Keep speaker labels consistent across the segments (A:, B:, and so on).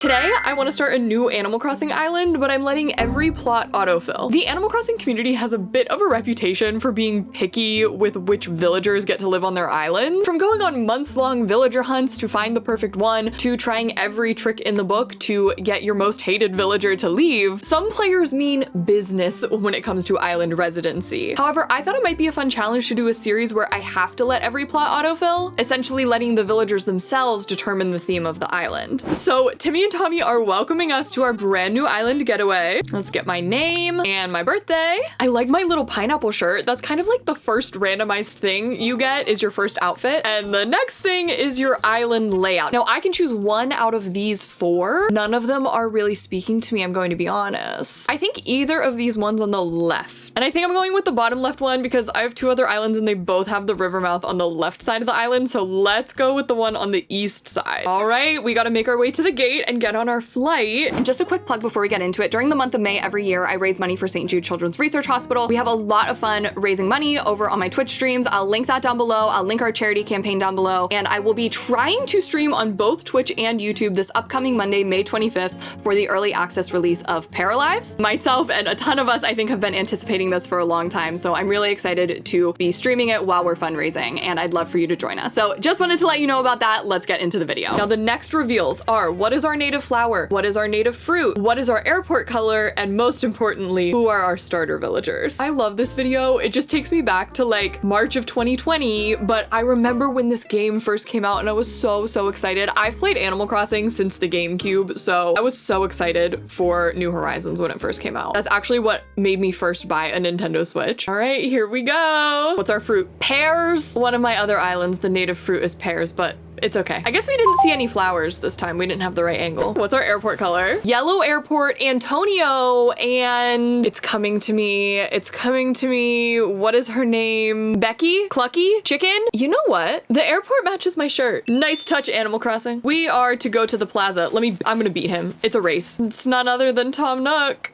A: Today, I want to start a new Animal Crossing island, but I'm letting every plot autofill. The Animal Crossing community has a bit of a reputation for being picky with which villagers get to live on their island. From going on months-long villager hunts to find the perfect one, to trying every trick in the book to get your most hated villager to leave, some players mean business when it comes to island residency. However, I thought it might be a fun challenge to do a series where I have to let every plot autofill, essentially letting the villagers themselves determine the theme of the island. So Timmy and Tommy are welcoming us to our brand new island getaway. Let's get my name and my birthday. I like my little pineapple shirt. That's kind of like the first randomized thing you get is your first outfit. And the next thing is your island layout. Now I can choose one out of these four. None of them are really speaking to me, I'm going to be honest. I think either of these ones on the left. And I think I'm going with the bottom left one because I have two other islands and they both have the river mouth on the left side of the island. So let's go with the one on the east side. All right, we gotta make our way to the gate and get on our flight. And just a quick plug before we get into it. During the month of May every year, I raise money for St. Jude Children's Research Hospital. We have a lot of fun raising money over on my Twitch streams. I'll link that down below. I'll link our charity campaign down below. And I will be trying to stream on both Twitch and YouTube this upcoming Monday, May 25th for the early access release of Paralives. Myself and a ton of us, I think, have been anticipating this for a long time. So I'm really excited to be streaming it while we're fundraising and I'd love for you to join us. So just wanted to let you know about that. Let's get into the video. Now the next reveals are what is our native flower? What is our native fruit? What is our airport color? And most importantly, who are our starter villagers? I love this video. It just takes me back to like March of 2020, but I remember when this game first came out and I was so excited. I've played Animal Crossing since the GameCube, so I was so excited for New Horizons when it first came out. That's actually what made me first buy a Nintendo Switch. All right, here we go. What's our fruit? Pears. One of my other islands, the native fruit is pears, but it's okay. I guess we didn't see any flowers this time. We didn't have the right angle. What's our airport color? Yellow airport, Antonio, and it's coming to me. It's coming to me. What is her name? Becky? Clucky? Chicken? You know what? The airport matches my shirt. Nice touch, Animal Crossing. We are to go to the plaza. I'm gonna beat him. It's a race. It's none other than Tom Nook.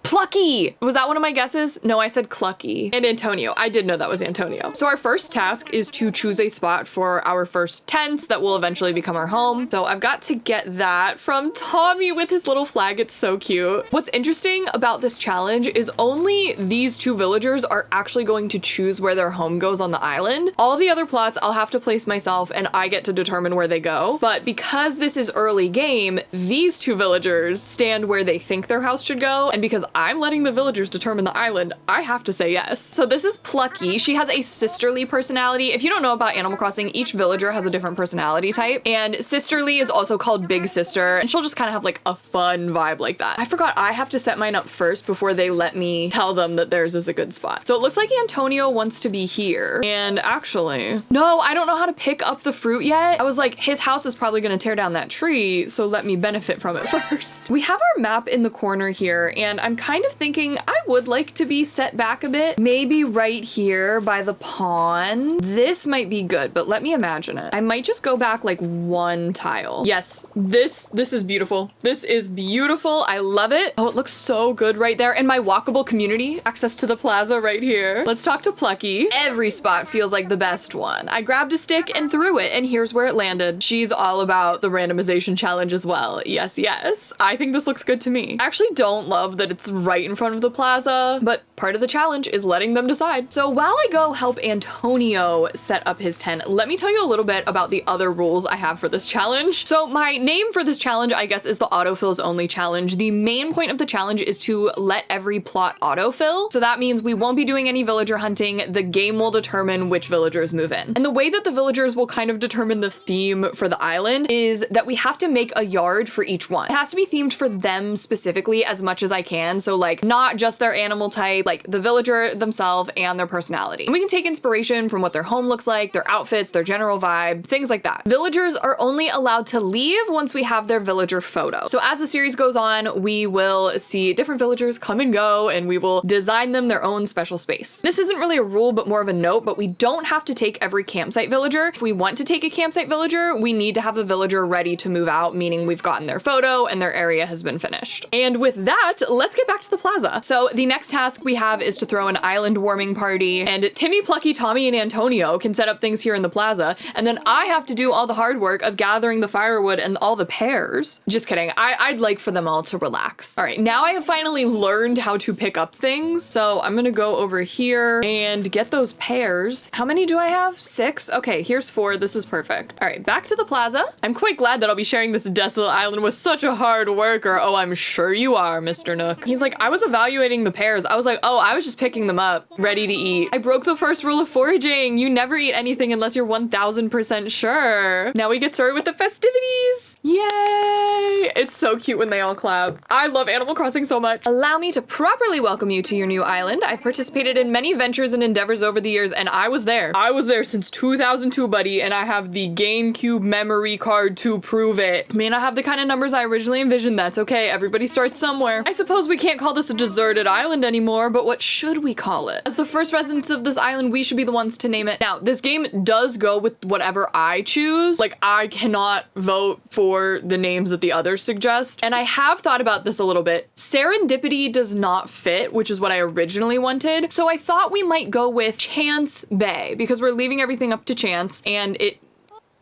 A: Plucky! Was that one of my guesses? No, I said Clucky. And Antonio. I did know that was Antonio. So our first task is to choose a spot for our first tents that will eventually become our home. So I've got to get that from Tommy with his little flag. It's so cute. What's interesting about this challenge is only these two villagers are actually going to choose where their home goes on the island. All the other plots I'll have to place myself and I get to determine where they go. But because this is early game, these two villagers stand where they think their house should go. And because I'm letting the villagers determine the island, I have to say yes. So this is Plucky. She has a sisterly personality. If you don't know about Animal Crossing, each villager has a different personality type. And sisterly is also called big sister. And she'll just kind of have like a fun vibe like that. I forgot I have to set mine up first before they let me tell them that theirs is a good spot. So it looks like Antonio wants to be here. And actually, no, I don't know how to pick up the fruit yet. I was like, his house is probably gonna tear down that tree, so let me benefit from it first. We have our map in the corner here, and I'm kind of thinking I would like to be set back a bit. Maybe right here by the pond. This might be good, but let me imagine it. I might just go back like one tile. Yes, this is beautiful. This is beautiful. I love it. Oh, it looks so good right there. And my walkable community, access to the plaza right here. Let's talk to Plucky. Every spot feels like the best one. I grabbed a stick and threw it, and here's where it landed. She's all about the randomization challenge as well. Yes. I think this looks good to me. I actually don't love that it's right in front of the plaza, but part of the challenge is letting them decide. So while I go help Antonio set up his tent, let me tell you a little bit about the other rules I have for this challenge. So my name for this challenge, I guess, is the autofills only challenge. The main point of the challenge is to let every plot autofill. So that means we won't be doing any villager hunting. The game will determine which villagers move in. And the way that the villagers will kind of determine the theme for the island is that we have to make a yard for each one. It has to be themed for them specifically as much as I can. So like not just their animal type, like the villager themselves and their personality. And we can take inspiration from what their home looks like, their outfits, their general vibe, things like that. Villagers are only allowed to leave once we have their villager photo. So as the series goes on, we will see different villagers come and go and we will design them their own special space. This isn't really a rule, but more of a note, but we don't have to take every campsite villager. If we want to take a campsite villager, we need to have a villager ready to move out, meaning we've gotten their photo and their area has been finished. And with that, let's get back back to the plaza. So the next task we have is to throw an island warming party, and Timmy, Plucky, Tommy, and Antonio can set up things here in the plaza, and then I have to do all the hard work of gathering the firewood and all the pears. Just kidding. I'd like for them all to relax. All right, now I have finally learned how to pick up things, so I'm gonna go over here and get those pears. How many do I have? 6? Okay, here's 4. This is perfect. All right, back to the plaza. I'm quite glad that I'll be sharing this desolate island with such a hard worker. Oh, I'm sure you are, Mr. Nook. He's like, I was evaluating the pears. I was like, oh, I was just picking them up, ready to eat. I broke the first rule of foraging. You never eat anything unless you're 1000% sure. Now we get started with the festivities. Yay! It's so cute when they all clap. I love Animal Crossing so much. Allow me to properly welcome you to your new island. I've participated in many ventures and endeavors over the years, and I was there. I was there since 2002, buddy, and I have the GameCube memory card to prove it. May not have the kind of numbers I originally envisioned. That's okay. Everybody starts somewhere. I suppose we can't call this a deserted island anymore, but what should we call it? As the first residents of this island, we should be the ones to name it. Now, this game does go with whatever I choose. Like, I cannot vote for the names that the others suggest. And I have thought about this a little bit. Serendipity does not fit, which is what I originally wanted. So I thought we might go with Chance Bay, because we're leaving everything up to chance, and it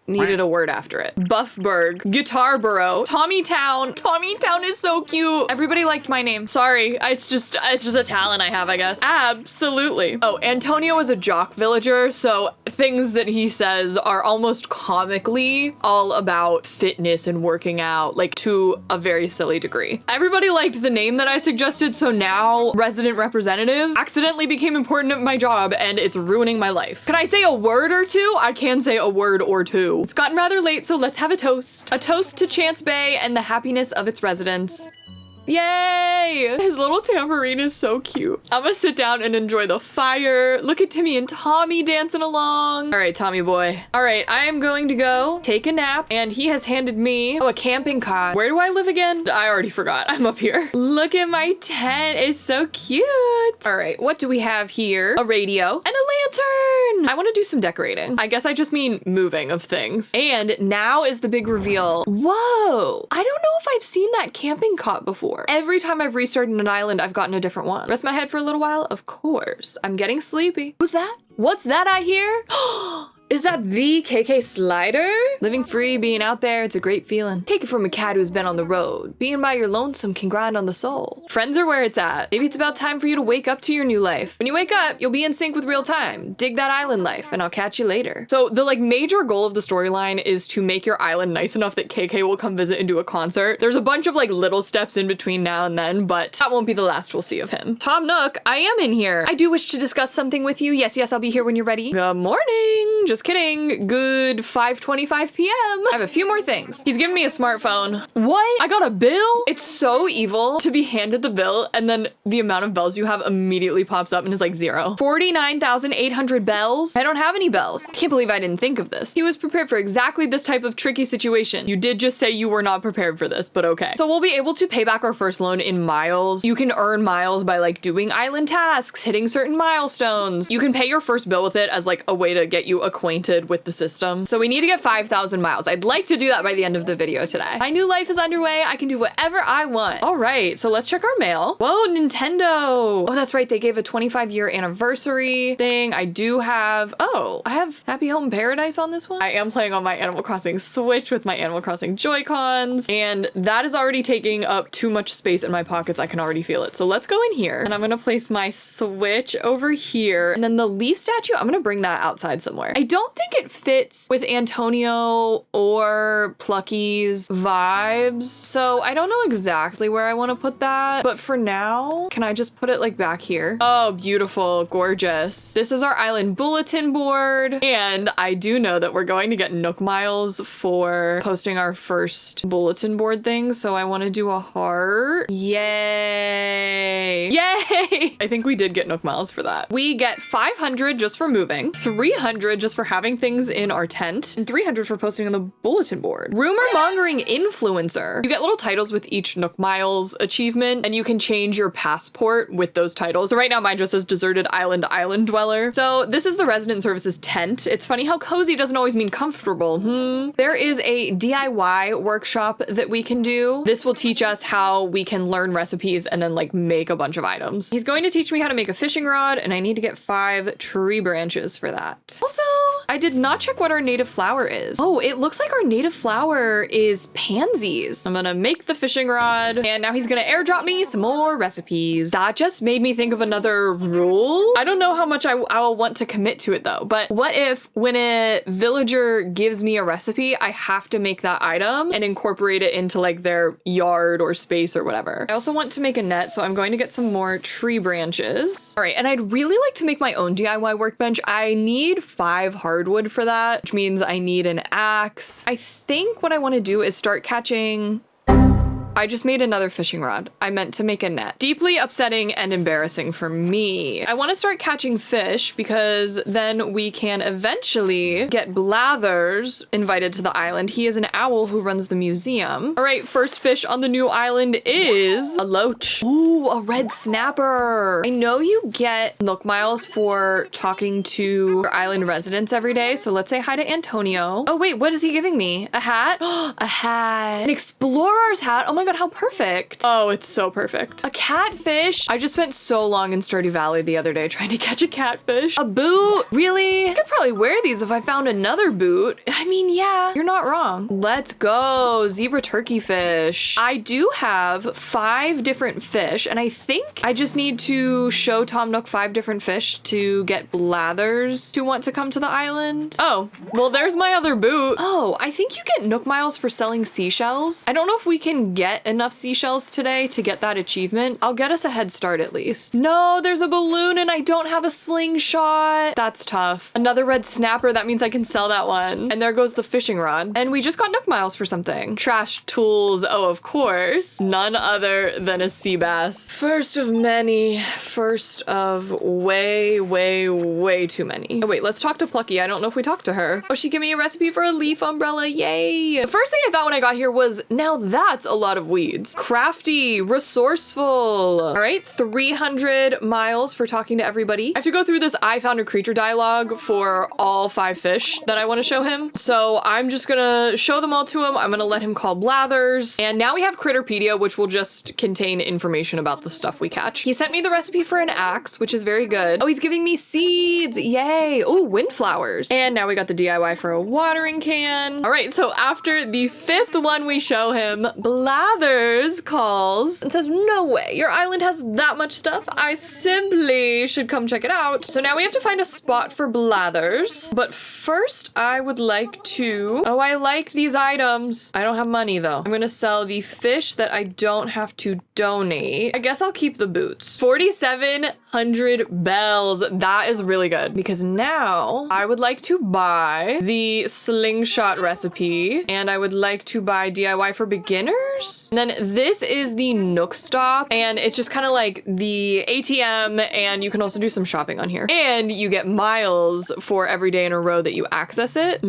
A: needed a word after it. Buffburg, Guitar Burrow, Tommytown. Tommytown is so cute. Everybody liked my name. Sorry, it's just a talent I have, I guess. Absolutely. Oh, Antonio is a jock villager, so things that he says are almost comically all about fitness and working out, like to a very silly degree. Everybody liked the name that I suggested, so now resident representative accidentally became important at my job, and it's ruining my life. Can I say a word or two? I can say a word or two. It's gotten rather late, so let's have a toast. A toast to Chance Bay and the happiness of its residents. Yay! His little tambourine is so cute. I'm gonna sit down and enjoy the fire. Look at Timmy and Tommy dancing along. All right, Tommy boy. All right, I am going to go take a nap, and he has handed me, a camping cot. Where do I live again? I already forgot. I'm up here. Look at my tent. It's so cute. All right, what do we have here? A radio and a lantern. I want to do some decorating. I guess I just mean moving of things. And now is the big reveal. Whoa! I don't know if I've seen that camping cot before. Every time I've restarted an island, I've gotten a different one. Rest my head for a little while? Of course. I'm getting sleepy. Who's that? What's that I hear? Is that the KK Slider? Living free, being out there, it's a great feeling. Take it from a cat who's been on the road. Being by your lonesome can grind on the soul. Friends are where it's at. Maybe it's about time for you to wake up to your new life. When you wake up, you'll be in sync with real time. Dig that island life, and I'll catch you later. So the major goal of the storyline is to make your island nice enough that KK will come visit and do a concert. There's a bunch of little steps in between now and then, but that won't be the last we'll see of him. Tom Nook, I am in here. I do wish to discuss something with you. Yes, I'll be here when you're ready. Good morning. Just kidding. Good 5:25 p.m. I have a few more things. He's giving me a smartphone. What? I got a bill? It's so evil to be handed the bill and then the amount of bells you have immediately pops up and is like 0. 49,800 bells? I don't have any bells. Can't believe I didn't think of this. He was prepared for exactly this type of tricky situation. You did just say you were not prepared for this, but okay. So we'll be able to pay back our first loan in miles. You can earn miles by doing island tasks, hitting certain milestones. You can pay your first bill with it as a way to get you acquainted with the system. So we need to get 5,000 miles. I'd like to do that by the end of the video today. My new life is underway. I can do whatever I want. All right, so let's check our mail. Whoa, Nintendo. Oh, that's right. They gave a 25-year anniversary thing. I do have, I have Happy Home Paradise on this one. I am playing on my Animal Crossing Switch with my Animal Crossing Joy-Cons, and that is already taking up too much space in my pockets. I can already feel it. So let's go in here, and I'm gonna place my Switch over here, and then the leaf statue, I'm gonna bring that outside somewhere. I don't think it fits with Antonio or Plucky's vibes, so I don't know exactly where I want to put that, but for now, can I just put it back here? Oh, beautiful, gorgeous. This is our island bulletin board, and I do know that we're going to get Nook Miles for posting our first bulletin board thing, so I want to do a heart. Yay! Yay! I think we did get Nook Miles for that. We get 500 just for moving, 300 just for for having things in our tent, and 300 for posting on the bulletin board. Rumor mongering influencer. You get little titles with each Nook Miles achievement, and you can change your passport with those titles. So right now mine just says Deserted Island Dweller. So this is the resident services tent. It's funny how cozy doesn't always mean comfortable. There is a DIY workshop that we can do. This will teach us how we can learn recipes and then like make a bunch of items. He's going to teach me how to make a fishing rod, and I need to get 5 tree branches for that. Also, I did not check what our native flower is. Oh, it looks like our native flower is pansies. I'm gonna make the fishing rod, and now he's gonna airdrop me some more recipes. That just made me think of another rule. I don't know how much I will want to commit to it though, but what if when a villager gives me a recipe, I have to make that item and incorporate it into like their yard or space or whatever. I also want to make a net, so I'm going to get some more tree branches. All right, and I'd really like to make my own DIY workbench. I need 5 hardwood for that, which means I need an axe. I think what I want to do is start catching... I just made another fishing rod. I meant to make a net. Deeply upsetting and embarrassing for me. I want to start catching fish because then we can eventually get Blathers invited to the island. He is an owl who runs the museum. All right, first fish on the new island is a loach. Ooh, a red snapper. I know you get Nook Miles for talking to your island residents every day, so let's say hi to Antonio. Oh wait, what is he giving me? A hat? A hat. An explorer's hat. Oh my god, how perfect. Oh, it's so perfect. A catfish. I just spent so long in Stardew Valley the other day trying to catch a catfish. A boot. Really? I could probably wear these if I found another boot. I mean, yeah, you're not wrong. Let's go. Zebra turkey fish. I do have 5 different fish, and I think I just need to show Tom Nook 5 different fish to get Blathers to want to come to the island. Oh, well, there's my other boot. Oh, I think you get Nook Miles for selling seashells. I don't know if we can get enough seashells today to get that achievement. I'll get us a head start at least. No, there's a balloon and I don't have a slingshot. That's tough. Another red snapper. That means I can sell that one. And there goes the fishing rod. And we just got Nook Miles for something. Trash tools. Oh, of course. None other than a sea bass. First of many. First of way, way, way too many. Oh, wait, let's talk to Plucky. I don't know if we talked to her. Oh, she gave me a recipe for a leaf umbrella. Yay. The first thing I thought when I got here was, now that's a lot of weeds. Crafty, resourceful. All right, 300 miles for talking to everybody. I have to go through this I found a creature dialogue for all 5 fish that I want to show him. So I'm just gonna show them all to him. I'm gonna let him call Blathers. And now we have Critterpedia, which will just contain information about the stuff we catch. He sent me the recipe for an axe, which is very good. Oh, he's giving me seeds. Yay. Oh, windflowers. And now we got the DIY for a watering can. All right, so after the 5th one we show him, Blathers calls and says, no way, your island has that much stuff. I simply should come check it out. So now we have to find a spot for Blathers. But first I would like to, oh, I like these items. I don't have money though. I'm gonna sell the fish that I don't have to donate. I guess I'll keep the boots. 4,700 bells. That is really good because now I would like to buy the slingshot recipe and I would like to buy DIY for beginners. And then this is the Nook Stop, and it's just kind of like the ATM, and you can also do some shopping on here. And you get miles for every day in a row that you access it.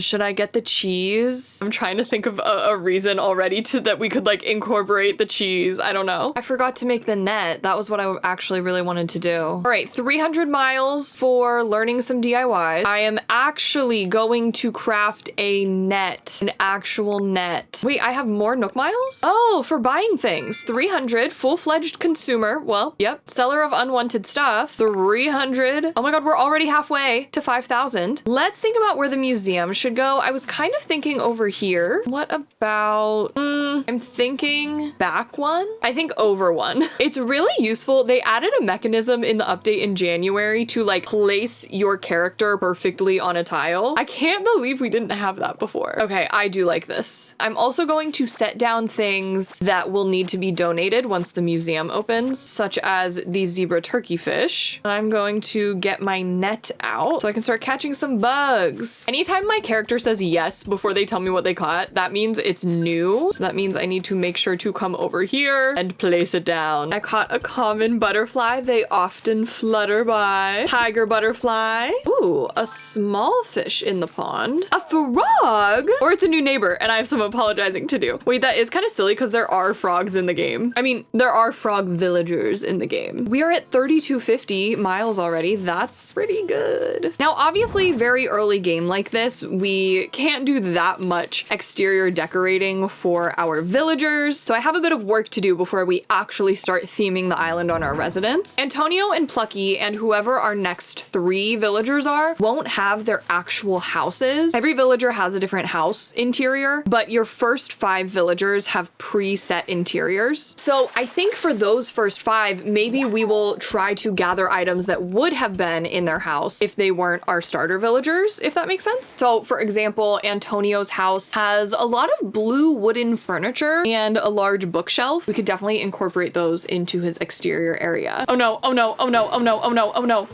A: Should I get the cheese? I'm trying to think of a reason already that we could like incorporate the cheese. I don't know. I forgot to make the net. That was what I actually really wanted to do. All right, 300 miles for learning some DIY. I am actually going to craft a net, an actual net. Wait, I have more Nook Miles? Oh, for buying things. 300, full-fledged consumer. Well, yep. Seller of unwanted stuff. 300. Oh my god, we're already halfway to 5,000. Let's think about where the museum should go. I was kind of thinking over here. What about, I'm thinking back one? I think over one. It's really useful. They added a mechanism in the update in January to like place your character perfectly on a tile. I can't believe we didn't have that before. Okay, I do like this. I'm also going to set down things that will need to be donated once the museum opens, such as the zebra turkey fish. I'm going to get my net out so I can start catching some bugs. Anytime my character character says yes before they tell me what they caught, that means it's new. So that means I need to make sure to come over here and place it down. I caught a common butterfly. They often flutter by. Tiger butterfly. Ooh, a small fish in the pond. A frog! Or it's a new neighbor and I have some apologizing to do. Wait, that is kind of silly because there are frogs in the game. I mean, there are frog villagers in the game. We are at 3250 miles already. That's pretty good. Now, obviously, very early game like this, we can't do that much exterior decorating for our villagers. So I have a bit of work to do before we actually start theming the island on our residents. Antonio and Plucky and whoever our next 3 villagers are won't have their actual houses. Every villager has a different house interior, but your first 5 villagers have preset interiors. So I think for those first 5, maybe we will try to gather items that would have been in their house if they weren't our starter villagers, if that makes sense. So for example, Antonio's house has a lot of blue wooden furniture and a large bookshelf. We could definitely incorporate those into his exterior area. Oh no, oh no, oh no, oh no, oh no, oh no.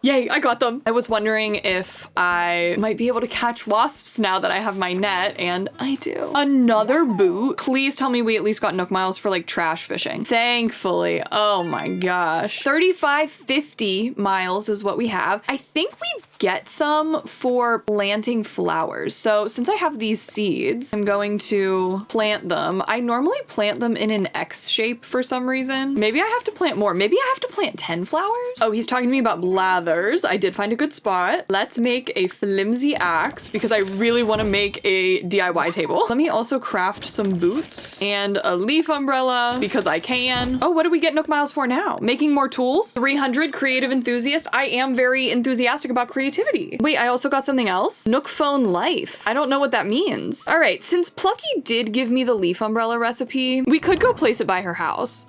A: Yay, I got them. I was wondering if I might be able to catch wasps now that I have my net, and I do. Another boot. Please tell me we at least got Nook Miles for like trash fishing. Thankfully. Oh my gosh. 3550 miles is what we have. I think we get some for planting flowers. So since I have these seeds, I'm going to plant them. I normally plant them in an X shape for some reason. Maybe I have to plant more. Maybe I have to plant 10 flowers. Oh, he's talking to me about blathers. I did find a good spot. Let's make a flimsy axe because I really want to make a DIY table. Let me also craft some boots and a leaf umbrella because I can. Oh, what do we get Nook Miles for now? Making more tools. 300 creative enthusiast. I am very enthusiastic about creativity. Wait, I also got something else. Nook Phone Life. I don't know what that means. All right, since Plucky did give me the leaf umbrella recipe, we could go place it by her house.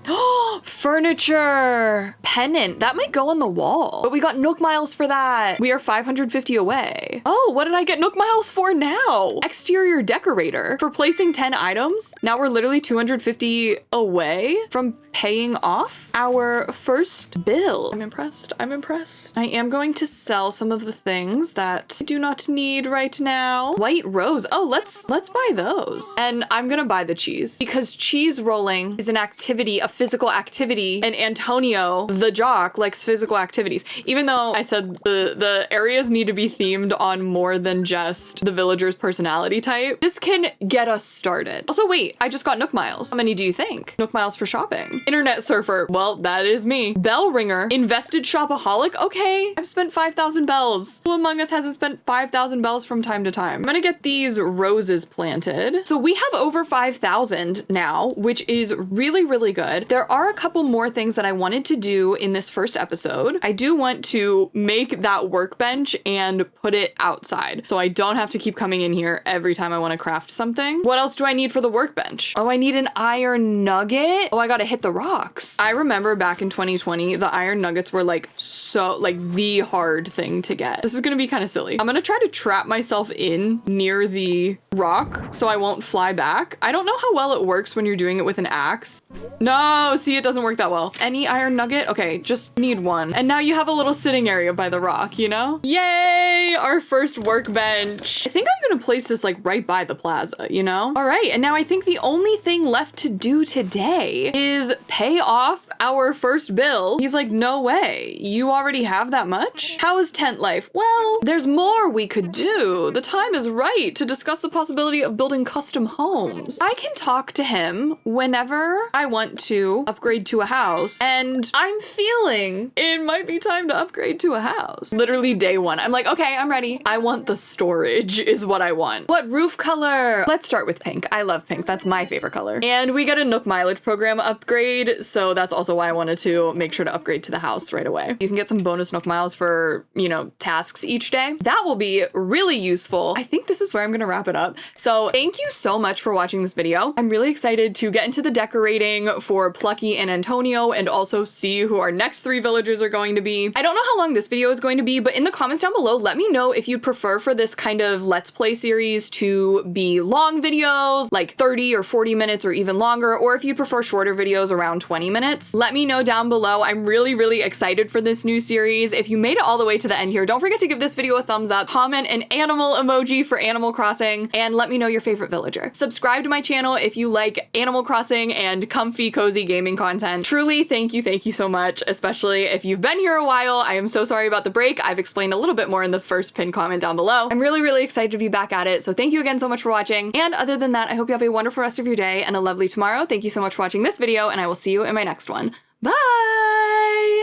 A: Furniture. Pennant. That might go on the wall. But we got Nook Miles for that. We are 550 away. Oh, what did I get Nook Miles for now? Exterior decorator. For placing 10 items. Now we're literally 250 away from paying off our first bill. I'm impressed. I'm impressed. I am going to sell some of the things that I do not need right now. White rose. Oh, let's buy those. And I'm gonna buy the cheese because cheese rolling is an activity, a physical activity, and Antonio, the jock, likes physical activities. Even though I said the areas need to be themed on more than just the villager's personality type, this can get us started. Also, wait, I just got Nook Miles. How many do you think? Nook Miles for shopping. Internet surfer. Well, that is me. Bell ringer. Invested shopaholic. Okay, I've spent 5,000 bells. Who among us hasn't spent 5,000 bells from time to time? I'm gonna get these roses planted. So we have over 5,000 now, which is really, really good. There are a couple more things that I wanted to do in this first episode. I do want to make that workbench and put it outside so I don't have to keep coming in here every time I want to craft something. What else do I need for the workbench? Oh, I need an iron nugget. Oh, I gotta hit the rocks. I remember back in 2020, the iron nuggets were like the hard thing to get. This is gonna be kind of silly. I'm gonna try to trap myself in near the rock so I won't fly back. I don't know how well it works when you're doing it with an axe. No, see, it doesn't work that well. Any iron nugget? Okay, just need one. And now you have a little sitting area by the rock, you know? Yay, our first workbench. I think I'm gonna place this like right by the plaza, you know? All right, and now I think the only thing left to do today is pay off our first bill. He's like, no way, you already have that much? How is tent life? Well, there's more we could do. The time is right to discuss the possibility of building custom homes. I can talk to him whenever I want to upgrade to a house, and I'm feeling it might be time to upgrade to a house. Literally day one, I'm like, okay, I'm ready. I want the storage is what I want. What roof color? Let's start with pink. I love pink. That's my favorite color. And we got a Nook mileage program upgrade, so that's also why I wanted to make sure to upgrade to the house right away. You can get some bonus Nook miles for, you know, tasks each day. That will be really useful. I think this is where I'm gonna wrap it up. So thank you so much for watching this video. I'm really excited to get into the decorating for Plucky and Antonio and also see who our next 3 villagers are going to be. I don't know how long this video is going to be, but in the comments down below, let me know if you'd prefer for this kind of Let's Play series to be long videos, like 30 or 40 minutes or even longer, or if you prefer shorter videos around 20 minutes. Let me know down below. I'm really excited for this new series. If you made it all the way to the end here, don't forget to give this video a thumbs up, comment an animal emoji for Animal Crossing, and let me know your favorite villager. Subscribe to my channel if you like Animal Crossing and comfy, cozy gaming content. Truly, thank you so much, especially if you've been here a while. I am so sorry about the break. I've explained a little bit more in the first pinned comment down below. I'm really excited to be back at it, so thank you again so much for watching. And other than that, I hope you have a wonderful rest of your day and a lovely tomorrow. Thank you so much for watching this video, and I will see you in my next one. Bye!